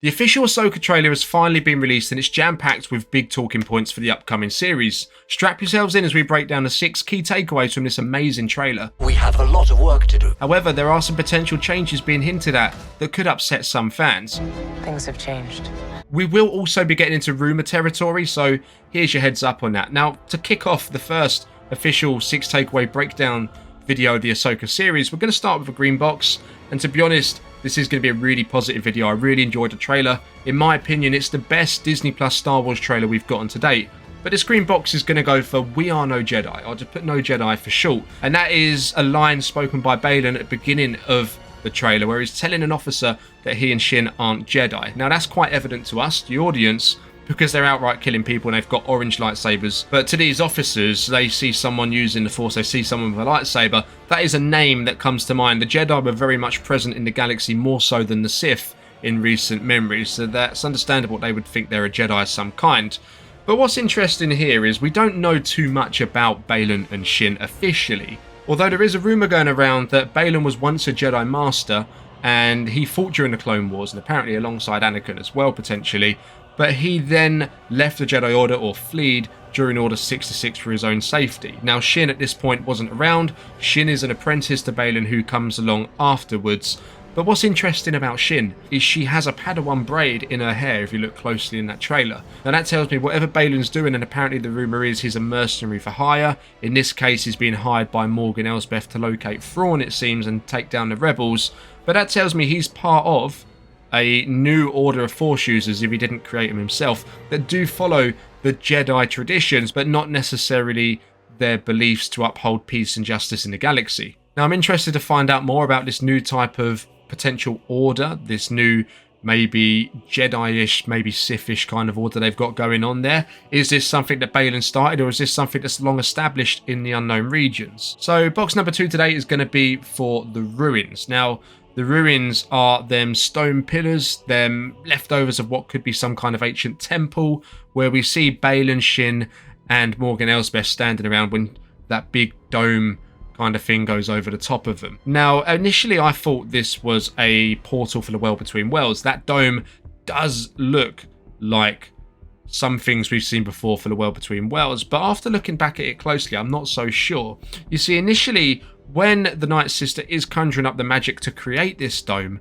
The official Ahsoka trailer has finally been released and it's jam-packed with big talking points for the upcoming series. Strap yourselves in as we break down the 6 key takeaways from this amazing trailer. We have a lot of work to do. However, there are some potential changes being hinted at that could upset some fans. Things have changed. We will also be getting into rumour territory, so here's your heads up on that. Now, to kick off the first official 6 takeaway breakdown video of the Ahsoka series, we're going to start with a green box, and to be honest, this is going to be a really positive video. I really enjoyed the trailer. In my opinion, it's the best Disney Plus Star Wars trailer we've gotten to date. But this green box is going to go for "We are no Jedi." I'll just put "no Jedi" for short. And that is a line spoken by Baylan at the beginning of the trailer, where he's telling an officer that he and Shin aren't Jedi. Now that's quite evident to us, the audience, because they're outright killing people and they've got orange lightsabers. But to these officers, they see someone using the Force, they see someone with a lightsaber. That is a name that comes to mind. The Jedi were very much present in the galaxy, more so than the Sith in recent memories, so that's understandable they would think they're a Jedi of some kind. But what's interesting here is we don't know too much about Baylan and Shin officially, although there is a rumour going around that Baylan was once a Jedi Master and he fought during the Clone Wars and apparently alongside Anakin as well potentially. But he then left the Jedi Order or fled during Order 66 for his own safety. Now Shin at this point wasn't around. Shin is an apprentice to Baylan who comes along afterwards. But what's interesting about Shin is she has a Padawan braid in her hair if you look closely in that trailer. Now that tells me whatever Baylan's doing, and apparently the rumour is he's a mercenary for hire. In this case he's being hired by Morgan Elsbeth to locate Thrawn, it seems, and take down the rebels. But that tells me he's part of a new order of Force users, if he didn't create them himself, that do follow the Jedi traditions, but not necessarily their beliefs to uphold peace and justice in the galaxy. Now I'm interested to find out more about this new type of potential order, this new maybe Jedi-ish, maybe Sith-ish kind of order they've got going on there. Is this something that Baylan started, or is this something that's long established in the unknown regions? So box number 2 today is going to be for the ruins. Now the ruins are them stone pillars, them leftovers of what could be some kind of ancient temple, where we see Baylan, Shin and Morgan Elsbeth standing around when that big dome kind of thing goes over the top of them. Now initially I thought this was a portal for the world between worlds. That dome does look like some things we've seen before for the world between worlds, but after looking back at it closely I'm not so sure. You see, initially when the Night Sister is conjuring up the magic to create this dome,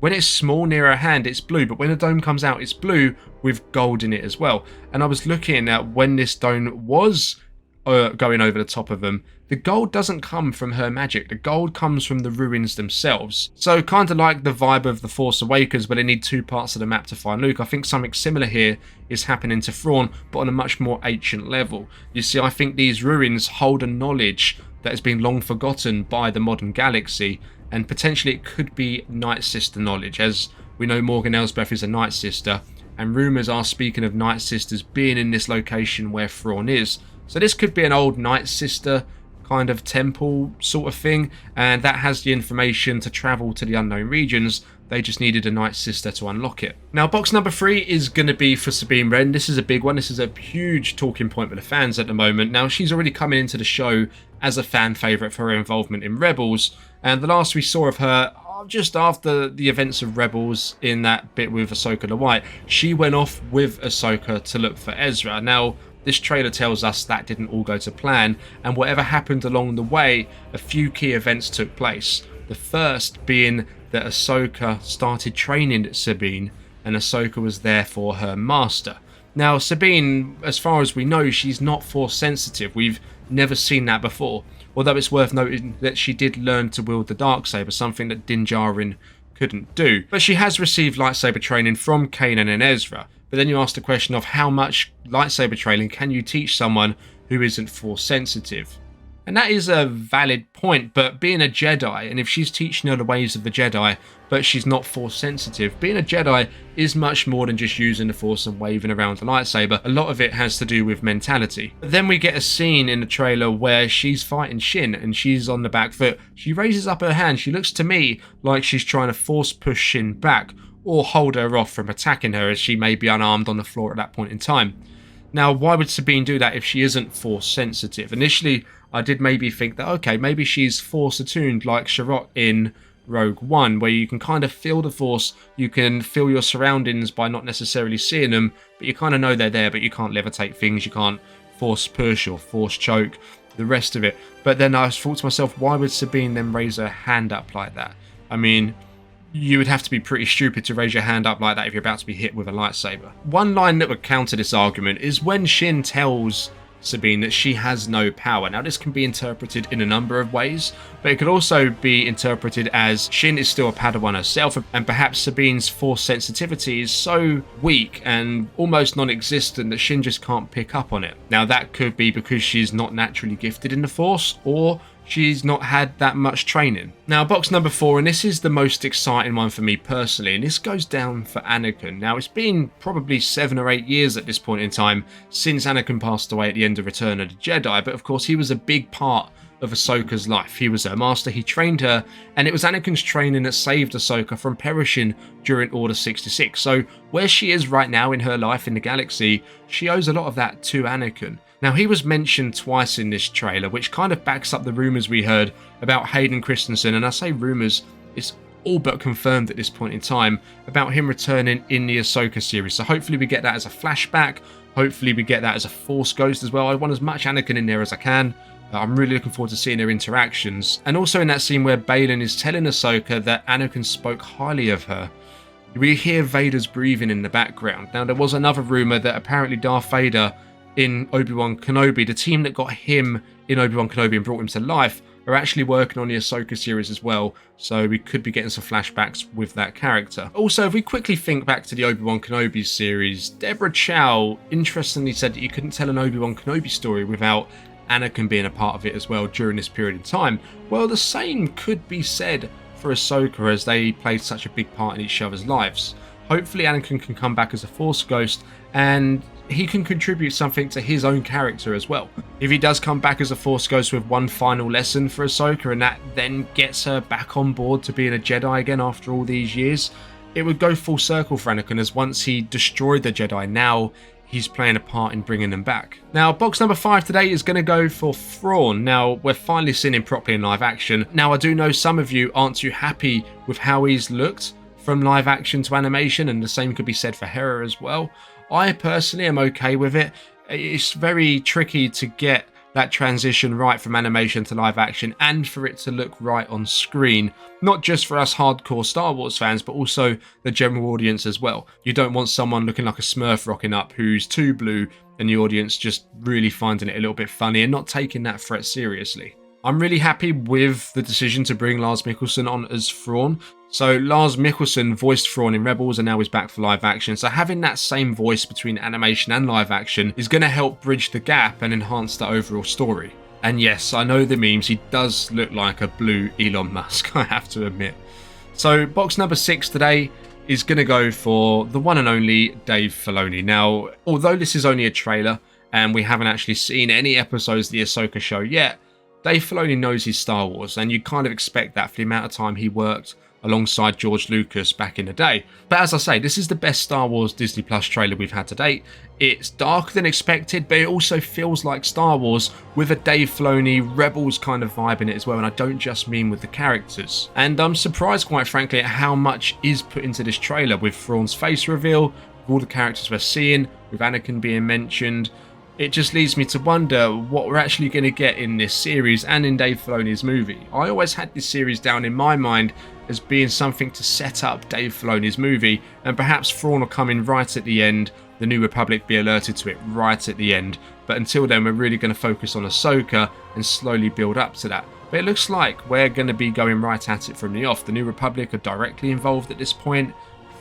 when it's small near her hand it's blue, but when the dome comes out it's blue with gold in it as well. And I was looking at when this dome was going over the top of them, the gold doesn't come from her magic, the gold comes from the ruins themselves. So kind of like the vibe of The Force Awakens, where they need 2 parts of the map to find Luke. I think something similar here is happening to Thrawn, but on a much more ancient level. You see, I think these ruins hold a knowledge that has been long forgotten by the modern galaxy, and potentially it could be Night Sister knowledge, as we know Morgan Elsbeth is a Night Sister, and rumours are speaking of Night Sisters being in this location where Thrawn is. So this could be an old Night Sister kind of temple sort of thing, and that has the information to travel to the unknown regions. They just needed a Night Sister to unlock it. Now box number 3 is going to be for Sabine Wren. This is a big one. This is a huge talking point with the fans at the moment. Now she's already coming into the show as a fan favourite for her involvement in Rebels, and the last we saw of her just after the events of Rebels, in that bit with Ahsoka the White, she went off with Ahsoka to look for Ezra. Now this trailer tells us that didn't all go to plan, and whatever happened along the way, a few key events took place. The first being that Ahsoka started training Sabine, and Ahsoka was there for her master. Now Sabine, as far as we know, she's not Force sensitive. We've never seen that before, although it's worth noting that she did learn to wield the Darksaber, something that Din Djarin couldn't do. But she has received lightsaber training from Kanan and Ezra. But then you ask the question of how much lightsaber training can you teach someone who isn't Force sensitive? And that is a valid point, but being a Jedi, and if she's teaching her the ways of the Jedi, but she's not Force sensitive, being a Jedi is much more than just using the Force and waving around the lightsaber. A lot of it has to do with mentality. But then we get a scene in the trailer where she's fighting Shin, and she's on the back foot. She raises up her hand. She looks to me like she's trying to force push Shin back, or hold her off from attacking her, as she may be unarmed on the floor at that point in time. Now, why would Sabine do that if she isn't Force sensitive? Initially, I did maybe think that, okay, maybe she's Force attuned like Sharot in Rogue One, where you can kind of feel the Force, you can feel your surroundings by not necessarily seeing them, but you kind of know they're there, but you can't levitate things, you can't force push or force choke, the rest of it. But then I thought to myself, why would Sabine then raise her hand up like that? I mean, you would have to be pretty stupid to raise your hand up like that if you're about to be hit with a lightsaber. One line that would counter this argument is when Shin tells Sabine that she has no power. Now, this can be interpreted in a number of ways, but it could also be interpreted as Shin is still a Padawan herself, and perhaps Sabine's force sensitivity is so weak and almost non-existent that Shin just can't pick up on it. Now, that could be because she's not naturally gifted in the Force, or she's not had that much training. Now, box number 4, and this is the most exciting one for me personally, and this goes down for Anakin. Now, it's been probably 7 or 8 years at this point in time since Anakin passed away at the end of Return of the Jedi, but of course he was a big part of Ahsoka's life. He was her master, he trained her, and it was Anakin's training that saved Ahsoka from perishing during Order 66. So where she is right now in her life in the galaxy, she owes a lot of that to Anakin. Now, he was mentioned twice in this trailer, which kind of backs up the rumours we heard about Hayden Christensen, and I say rumours, it's all but confirmed at this point in time, about him returning in the Ahsoka series. So hopefully we get that as a flashback, hopefully we get that as a Force ghost as well. I want as much Anakin in there as I can. I'm really looking forward to seeing their interactions. And also in that scene where Baylan is telling Ahsoka that Anakin spoke highly of her, we hear Vader's breathing in the background. Now, there was another rumour that apparently Darth Vader in Obi-Wan Kenobi, the team that got him in Obi-Wan Kenobi and brought him to life, are actually working on the Ahsoka series as well, so we could be getting some flashbacks with that character. Also, if we quickly think back to the Obi-Wan Kenobi series, Deborah Chow interestingly said that you couldn't tell an Obi-Wan Kenobi story without Anakin being a part of it as well during this period of time. Well, the same could be said for Ahsoka, as they played such a big part in each other's lives. Hopefully Anakin can come back as a Force ghost, and he can contribute something to his own character as well. If he does come back as a Force ghost with one final lesson for Ahsoka, and that then gets her back on board to being a Jedi again after all these years, it would go full circle for Anakin, as once he destroyed the Jedi, now he's playing a part in bringing them back. Now, box number 5 today is going to go for Thrawn. Now, we're finally seeing him properly in live action. Now, I do know some of you aren't too happy with how he's looked from live action to animation, and the same could be said for Hera as well. I personally am okay with it. It's very tricky to get that transition right from animation to live action, and for it to look right on screen, not just for us hardcore Star Wars fans, but also the general audience as well. You don't want someone looking like a Smurf rocking up who's too blue, and the audience just really finding it a little bit funny and not taking that threat seriously. I'm really happy with the decision to bring Lars Mikkelsen on as Thrawn. So Lars Mikkelsen voiced Thrawn in Rebels and now he's back for live action. So having that same voice between animation and live action is going to help bridge the gap and enhance the overall story. And yes, I know the memes, he does look like a blue Elon Musk, I have to admit. So box number 6 today is going to go for the one and only Dave Filoni. Now, although this is only a trailer and we haven't actually seen any episodes of the Ahsoka show yet, Dave Filoni knows his Star Wars, and you kind of expect that for the amount of time he worked alongside George Lucas back in the day. But as I say, this is the best Star Wars Disney Plus trailer we've had to date. It's darker than expected, but it also feels like Star Wars with a Dave Filoni Rebels kind of vibe in it as well, and I don't just mean with the characters. And I'm surprised, quite frankly, at how much is put into this trailer, with Thrawn's face reveal, with all the characters we're seeing, with Anakin being mentioned. It just leads me to wonder what we're actually going to get in this series and in Dave Filoni's movie. I always had this series down in my mind as being something to set up Dave Filoni's movie, and perhaps Thrawn will come in right at the end, the New Republic be alerted to it right at the end. But until then, we're really going to focus on Ahsoka and slowly build up to that. But it looks like we're going to be going right at it from the off. The New Republic are directly involved at this point.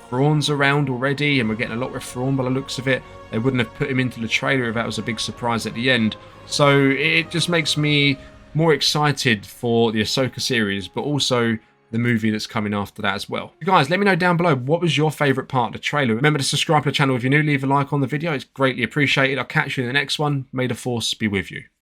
Thrawn's around already, and we're getting a lot with Thrawn by the looks of it. They wouldn't have put him into the trailer if that was a big surprise at the end. So it just makes me more excited for the Ahsoka series, but also the movie that's coming after that as well. Guys, let me know down below, what was your favourite part of the trailer? Remember to subscribe to the channel if you're new, leave a like on the video, it's greatly appreciated. I'll catch you in the next one. May the Force be with you.